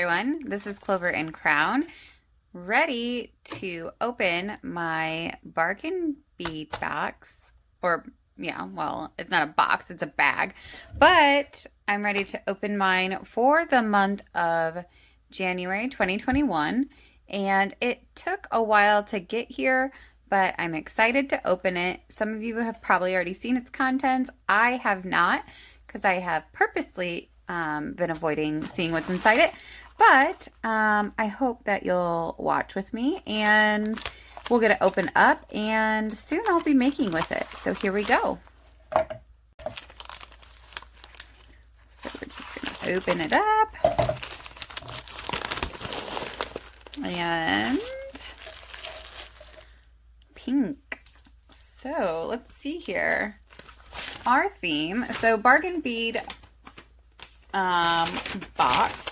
everyone, this is Clover and Crown, ready to open my bargain bead box, or yeah, well, it's not a box, it's a bag, but I'm ready to open mine for the month of January 2021, and it took a while to get here, but I'm excited to open it. Some of you have probably already seen its contents. I have not, because I have purposely been avoiding seeing what's inside it, but I hope that you'll watch with me and we'll get it open up, and soon I'll be making with it. So here we go. So we're just gonna open it up, and pink. So let's see here. Our theme, so bargain bead box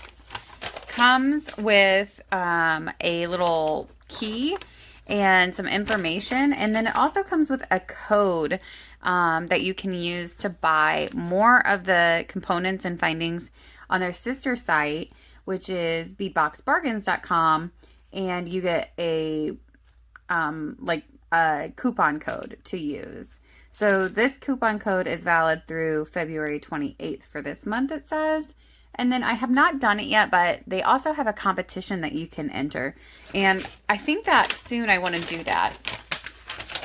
comes with a little key and some information, and then it also comes with a code that you can use to buy more of the components and findings on their sister site, which is beadboxbargains.com, and you get a coupon code to use. So this coupon code is valid through February 28th for this month, it says. And then I have not done it yet, but they also have a competition that you can enter. And I think that soon I want to do that.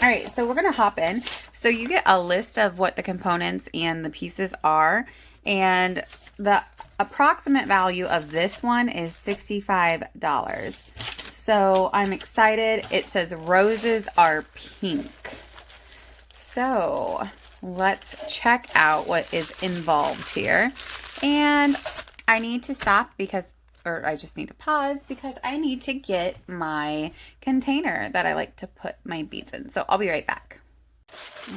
All right, so we're going to hop in. So you get a list of what the components and the pieces are. And the approximate value of this one is $65. So I'm excited. It says roses are pink. So let's check out what is involved here. And I need to stop I just need to pause because I need to get my container that I like to put my beads in. So I'll be right back.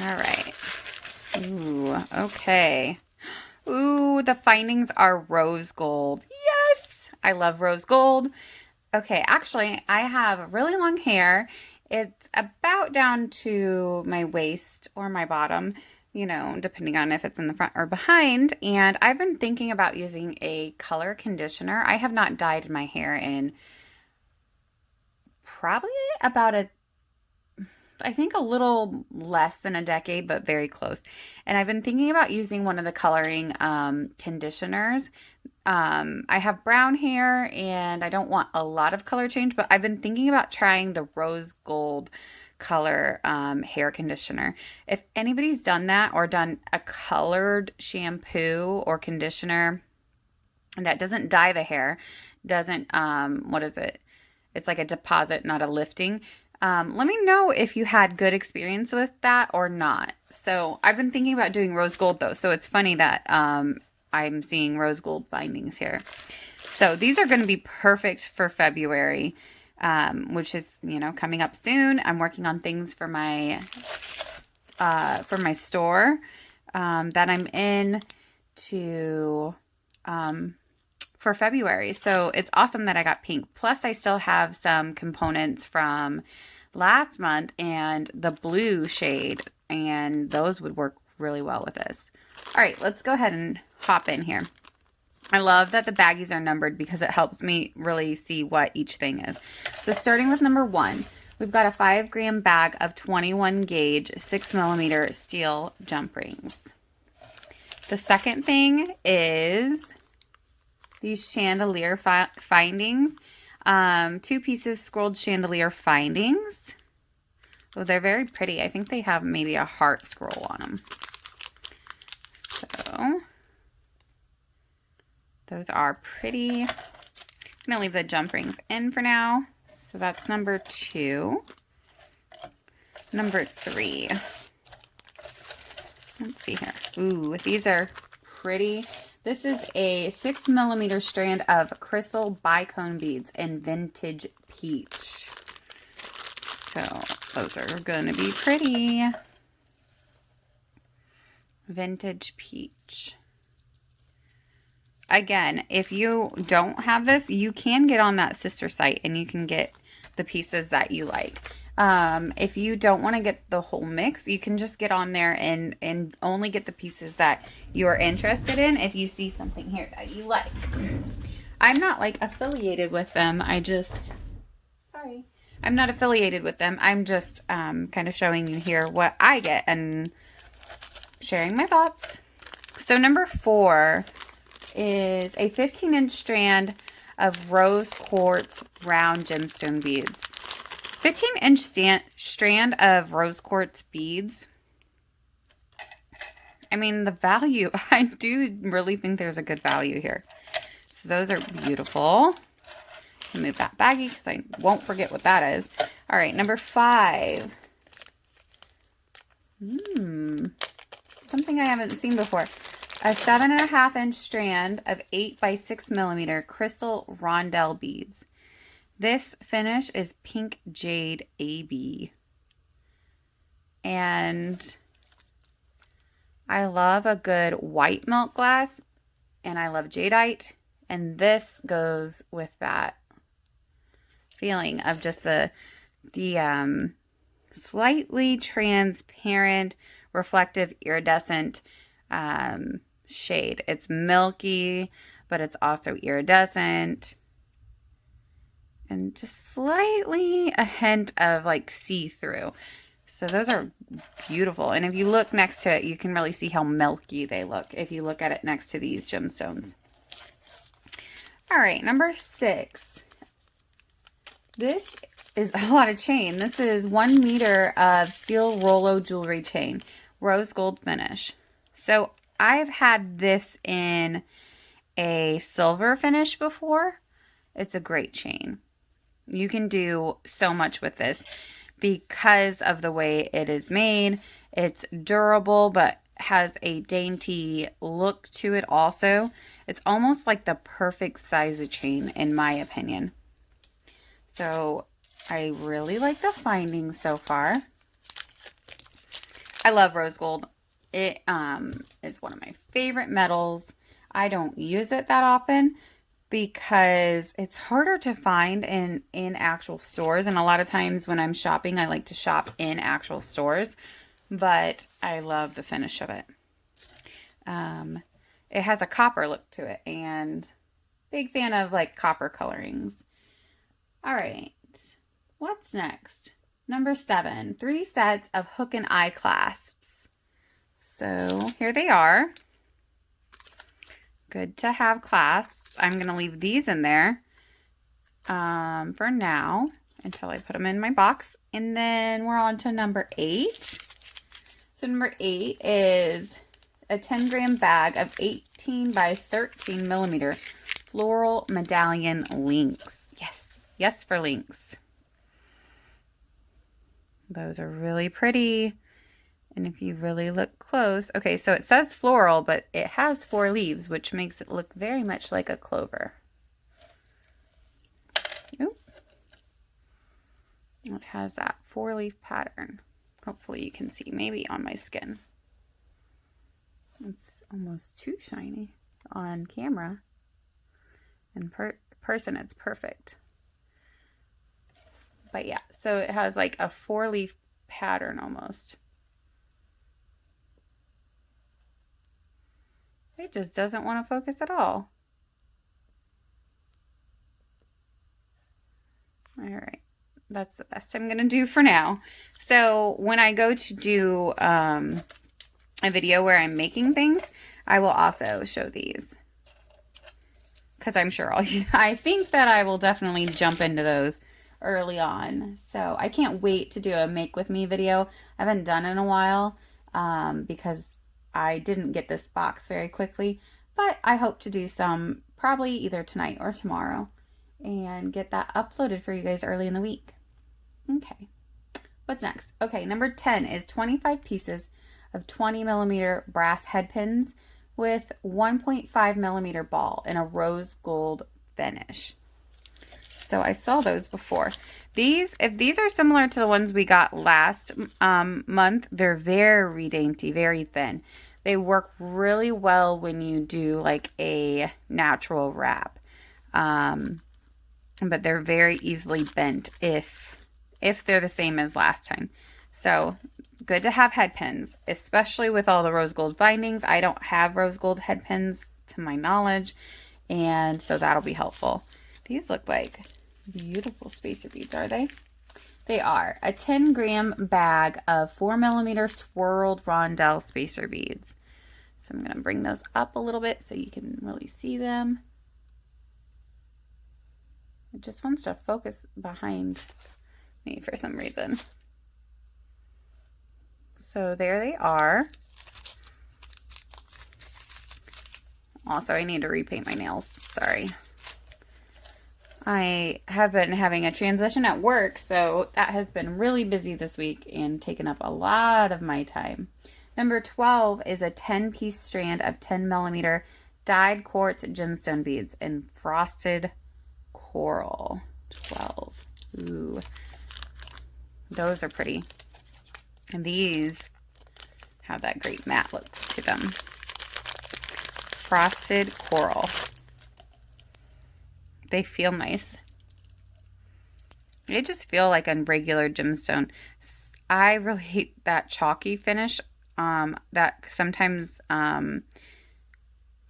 All right. Ooh, okay. Ooh, the findings are rose gold. Yes, I love rose gold. Okay, actually, I have really long hair. It's about down to my waist or my bottom, you know, depending on if it's in the front or behind. And I've been thinking about using a color conditioner. I have not dyed my hair in probably about I think a little less than a decade, but very close. And I've been thinking about using one of the coloring conditioners. I have brown hair and I don't want a lot of color change, but I've been thinking about trying the rose gold color hair conditioner. If anybody's done that or done a colored shampoo or conditioner that doesn't dye the hair, doesn't, what is it? It's like a deposit, not a lifting. Let me know if you had good experience with that or not. So I've been thinking about doing rose gold though. So it's funny that I'm seeing rose gold findings here. So these are going to be perfect for February, which is, you know, coming up soon. I'm working on things for my store that I'm in for February. So it's awesome that I got pink. Plus I still have some components from last month and the blue shade, and those would work really well with this. All right, let's go ahead and hop in here. I love that the baggies are numbered because it helps me really see what each thing is. So starting with number 1, we've got a 5-gram bag of 21 gauge 6mm steel jump rings. The second thing is these chandelier findings. 2 pieces scrolled chandelier findings. Oh, they're very pretty. I think they have maybe a heart scroll on them. So those are pretty. I'm going to leave the jump rings in for now. So that's number 2. Number 3. Let's see here. Ooh, these are pretty. This is a 6mm strand of crystal bicone beads in vintage peach. So those are going to be pretty. Vintage peach. Again, if you don't have this, you can get on that sister site and you can get the pieces that you like. If you don't want to get the whole mix, you can just get on there and only get the pieces that you are interested in if you see something here that you like. I'm not like affiliated with them. Sorry. I'm not affiliated with them. I'm just kind of showing you here what I get and sharing my thoughts. So number 4 is a 15-inch strand of rose quartz round gemstone beads. 15-inch strand of rose quartz beads. I mean, the value, I do really think there's a good value here. So those are beautiful. Move that baggie because I won't forget what that is. All right, number 5. Something I haven't seen before. A 7.5-inch strand of 8 by 6 millimeter crystal rondelle beads. This finish is pink jade AB. And I love a good white milk glass, and I love jadeite, and this goes with that feeling of just the slightly transparent, reflective, iridescent shade. It's milky, but it's also iridescent, and just slightly a hint of like see-through. So those are beautiful. And if you look next to it, you can really see how milky they look if you look at it next to these gemstones. All right, number 6. This is a lot of chain. This is 1 meter of steel Rollo jewelry chain, rose gold finish. So I've had this in a silver finish before. It's a great chain. You can do so much with this because of the way it is made. It's durable, but has a dainty look to it also. It's almost like the perfect size of chain, in my opinion. So I really like the findings so far. I love rose gold. It is one of my favorite metals. I don't use it that often because it's harder to find in actual stores. And a lot of times when I'm shopping, I like to shop in actual stores. But I love the finish of it. It has a copper look to it, and big fan of like copper colorings. All right, what's next? Number 7, 3 sets of hook and eye clasps. So here they are. Good to have clasps. I'm going to leave these in there for now until I put them in my box. And then we're on to number 8. So number 8 is a 10-gram bag of 18 by 13 millimeter floral medallion links. Yes, yes for links. Those are really pretty. And if you really look close, okay, so it says floral, but it has 4 leaves, which makes it look very much like a clover. Ooh. It has that 4-leaf pattern. Hopefully you can see, maybe on my skin. It's almost too shiny on camera. In person, it's perfect. But yeah, so it has like a 4-leaf pattern almost. It just doesn't want to focus at all. All right, that's the best I'm going to do for now. So when I go to do a video where I'm making things, I will also show these. Because I'm sure I think that I will definitely jump into those early on. So I can't wait to do a make with me video. I haven't done it in a while because I didn't get this box very quickly, but I hope to do some probably either tonight or tomorrow and get that uploaded for you guys early in the week. Okay, what's next? Okay, number 10 is 25 pieces of 20 millimeter brass head pins with 1.5 millimeter ball in a rose gold finish. So I saw those before. If these are similar to the ones we got last month, they're very dainty, very thin. They work really well when you do like a natural wrap. But they're very easily bent if they're the same as last time. So good to have head pins, especially with all the rose gold bindings. I don't have rose gold head pins to my knowledge. And so that'll be helpful. These look like beautiful spacer beads, are they? They are. A 10-gram bag of 4mm swirled rondelle spacer beads. So I'm going to bring those up a little bit so you can really see them. It just wants to focus behind me for some reason. So there they are. Also, I need to repaint my nails. Sorry. I have been having a transition at work, so that has been really busy this week and taken up a lot of my time. Number 12 is a 10-piece strand of 10mm dyed quartz gemstone beads in frosted coral. 12. Ooh. Those are pretty. And these have that great matte look to them. Frosted coral. They feel nice. They just feel like a regular gemstone. I really hate that chalky finish. That sometimes when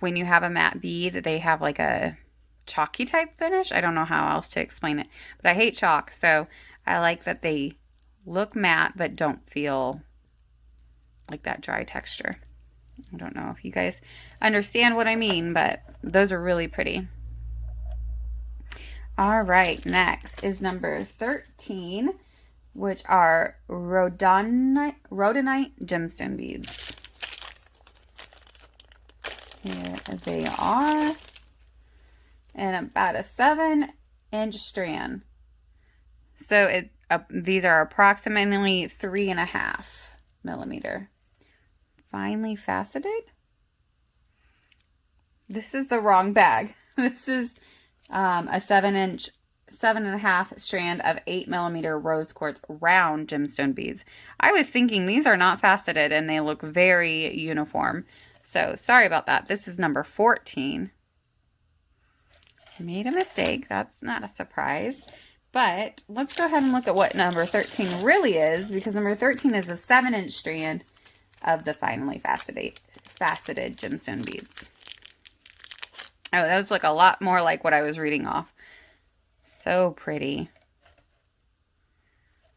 you have a matte bead, they have like a chalky type finish. I don't know how else to explain it, but I hate chalk. So I like that they look matte but don't feel like that dry texture. I don't know if you guys understand what I mean, but those are really pretty. All right, next is number 13, which are rhodonite gemstone beads. Here they are, and about a 7-inch strand. So these are approximately 3.5mm. Finely faceted. This is the wrong bag. This is a 7.5 strand of 8mm rose quartz round gemstone beads. I was thinking these are not faceted and they look very uniform. So sorry about that. This is number 14. Made a mistake. That's not a surprise. But let's go ahead and look at what number 13 really is, because number 13 is a 7-inch strand of the finely faceted gemstone beads. Oh, those look a lot more like what I was reading off. So pretty.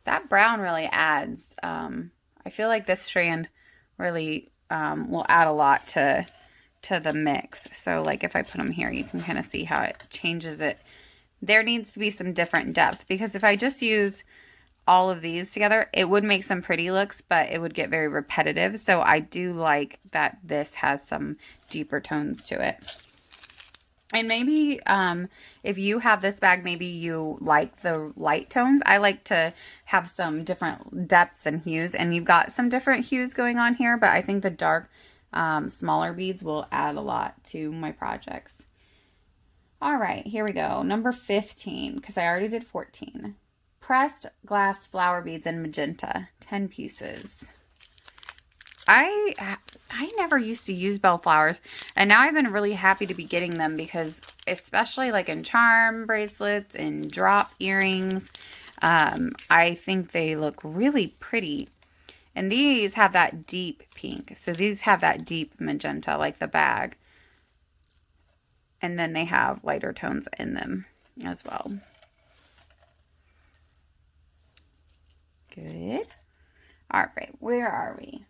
That brown really adds. I feel like this strand really will add a lot to the mix. So like if I put them here, you can kind of see how it changes it. There needs to be some different depth, because if I just use all of these together, it would make some pretty looks, but it would get very repetitive. So I do like that this has some deeper tones to it. And maybe if you have this bag, maybe you like the light tones. I like to have some different depths and hues, and you've got some different hues going on here, but I think the dark, smaller beads will add a lot to my projects. All right, here we go. Number 15, because I already did 14. Pressed glass flower beads in magenta, 10 pieces. I never used to use bellflowers, and now I've been really happy to be getting them, because especially like in charm bracelets and drop earrings, I think they look really pretty. And these have that deep pink, so these have that deep magenta like the bag, and then they have lighter tones in them as well. Good. All right, where are we?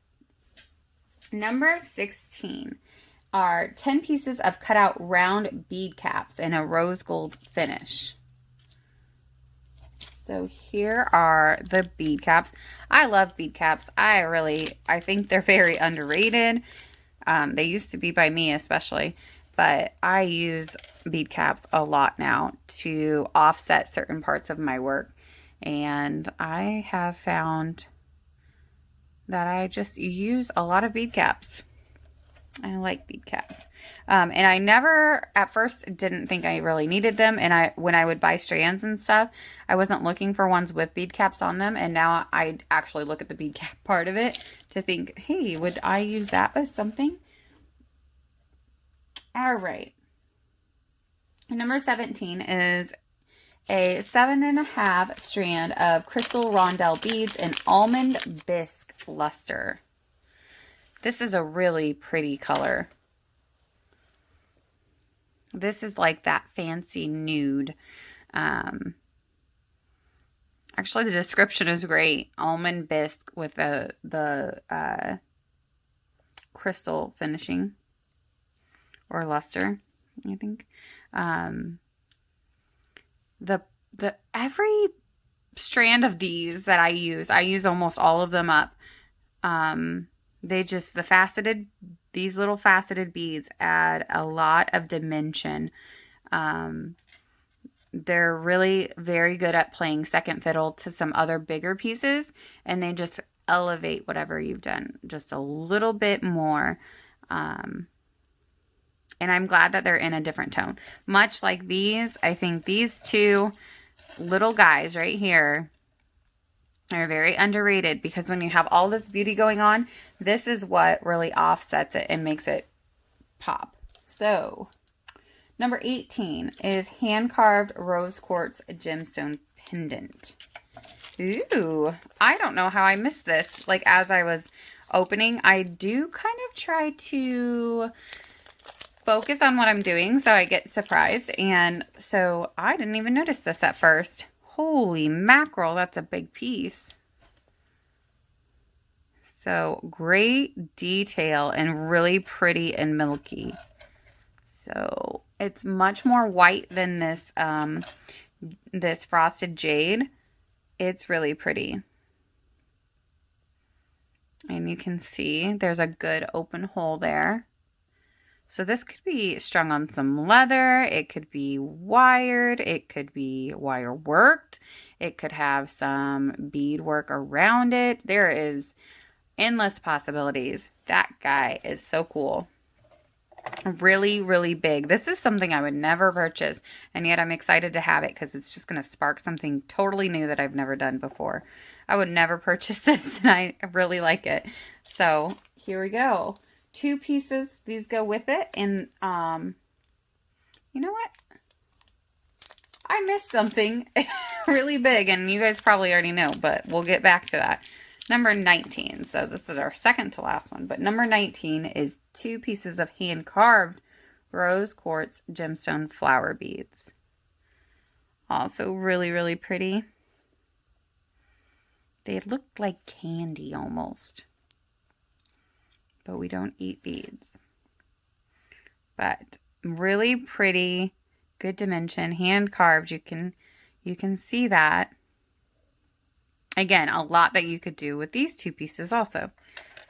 Number 16 are 10 pieces of cutout round bead caps in a rose gold finish. So here are the bead caps. I love bead caps. I think they're very underrated. They used to be by me especially, but I use bead caps a lot now to offset certain parts of my work. And I have found that I just use a lot of bead caps. I like bead caps. And I never, at first, didn't think I really needed them. And when I would buy strands and stuff, I wasn't looking for ones with bead caps on them. And now I actually look at the bead cap part of it to think, hey, would I use that with something? All right. Number 17 is a 7.5 strand of crystal rondelle beads in almond bisque luster. This is a really pretty color. This is like that fancy nude. Actually, the description is great. Almond bisque with the crystal finishing or luster, I think. The every strand of these that I use almost all of them up. These little faceted beads add a lot of dimension. They're really very good at playing second fiddle to some other bigger pieces, and they just elevate whatever you've done just a little bit more. And I'm glad that they're in a different tone. Much like these, I think these two little guys right here are very underrated, because when you have all this beauty going on, this is what really offsets it and makes it pop. So number 18 is hand-carved rose quartz gemstone pendant. Ooh, I don't know how I missed this. Like, as I was opening, I do kind of try to focus on what I'm doing so I get surprised. And so I didn't even notice this at first. Holy mackerel, that's a big piece. So great detail and really pretty and milky. So it's much more white than this this frosted jade. It's really pretty. And you can see there's a good open hole there. So this could be strung on some leather. It could be wired. It could be wire worked. It could have some bead work around it. There is endless possibilities. That guy is so cool. Really, really big. This is something I would never purchase, and yet I'm excited to have it because it's just going to spark something totally new that I've never done before. I would never purchase this, and I really like it. So here we go. 2 pieces. These go with it, and you know what? I missed something really big, and you guys probably already know, but we'll get back to that. Number 19. So this is our second to last one, but number 19 is 2 pieces of hand-carved rose quartz gemstone flower beads. Also really, really pretty. They look like candy almost, but we don't eat beads. But really pretty, good dimension, hand-carved. You can see that. Again, a lot that you could do with these 2 pieces also.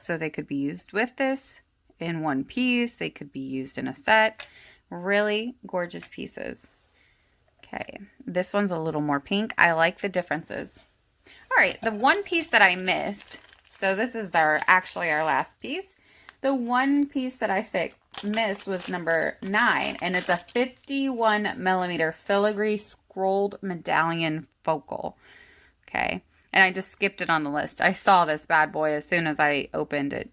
So they could be used with this in one piece. They could be used in a set. Really gorgeous pieces. Okay, this one's a little more pink. I like the differences. All right, the one piece that I missed. So this is actually our last piece. The one piece that I missed was number 9, and it's a 51 millimeter filigree scrolled medallion focal. Okay. And I just skipped it on the list. I saw this bad boy as soon as I opened it.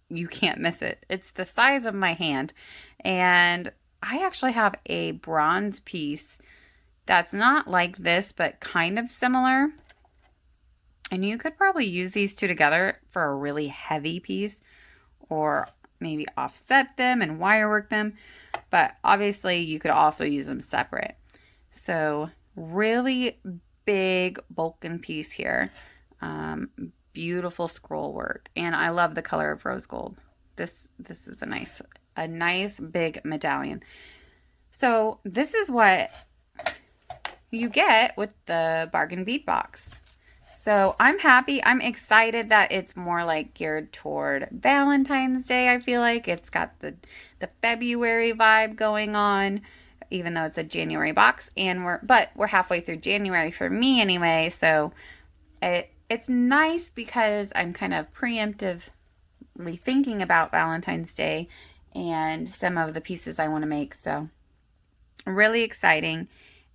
You can't miss it. It's the size of my hand. And I actually have a bronze piece that's not like this, but kind of similar. And you could probably use these 2 together for a really heavy piece, or maybe offset them and wire work them. But obviously you could also use them separate. So really big bulking piece here. Beautiful scroll work, and I love the color of rose gold. This is a nice big medallion. So this is what you get with the bargain bead box. So I'm happy. I'm excited that it's more like geared toward Valentine's Day. I feel like it's got the February vibe going on, even though it's a January box, and we're halfway through January for me anyway. So it's nice because I'm kind of preemptively thinking about Valentine's Day and some of the pieces I want to make. So really exciting,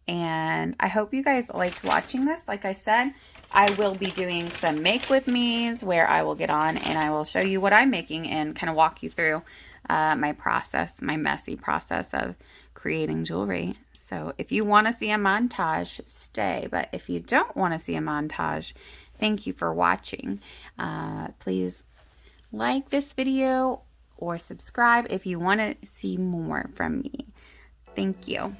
and I hope you guys liked watching this. Like I said, I will be doing some make with me's where I will get on and I will show you what I'm making and kind of walk you through my process, my messy process of creating jewelry. So if you want to see a montage, stay. But if you don't want to see a montage, thank you for watching. Please like this video or subscribe if you want to see more from me. Thank you.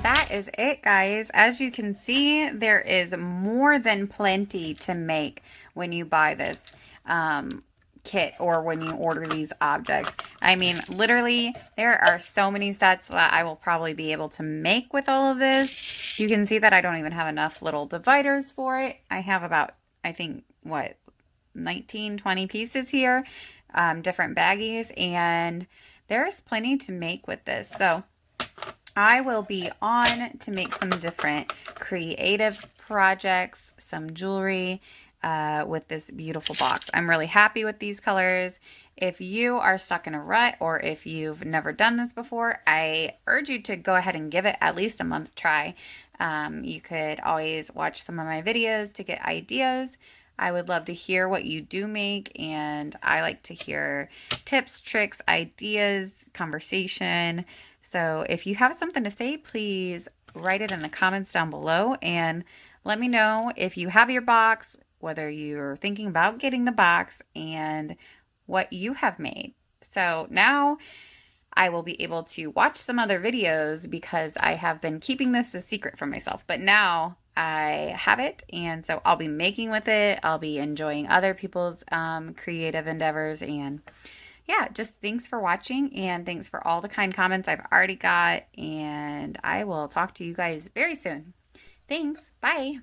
That is it, guys. As you can see, there is more than plenty to make when you buy this kit or when you order these objects. I mean, literally, there are so many sets that I will probably be able to make with all of this. You can see that I don't even have enough little dividers for it. I have about, I think, what, 19, 20 pieces here, different baggies, and there's plenty to make with this. So I will be on to make some different creative projects, some jewelry with this beautiful box. I'm really happy with these colors. If you are stuck in a rut or if you've never done this before, I urge you to go ahead and give it at least a month try. You could always watch some of my videos to get ideas. I would love to hear what you do make, and I like to hear tips, tricks, ideas, conversation. So if you have something to say, please write it in the comments down below and let me know if you have your box, whether you're thinking about getting the box, and what you have made. So now I will be able to watch some other videos because I have been keeping this a secret from myself. But now I have it, and so I'll be making with it. I'll be enjoying other people's creative endeavors, and yeah, just thanks for watching, and thanks for all the kind comments I've already got, and I will talk to you guys very soon. Thanks. Bye.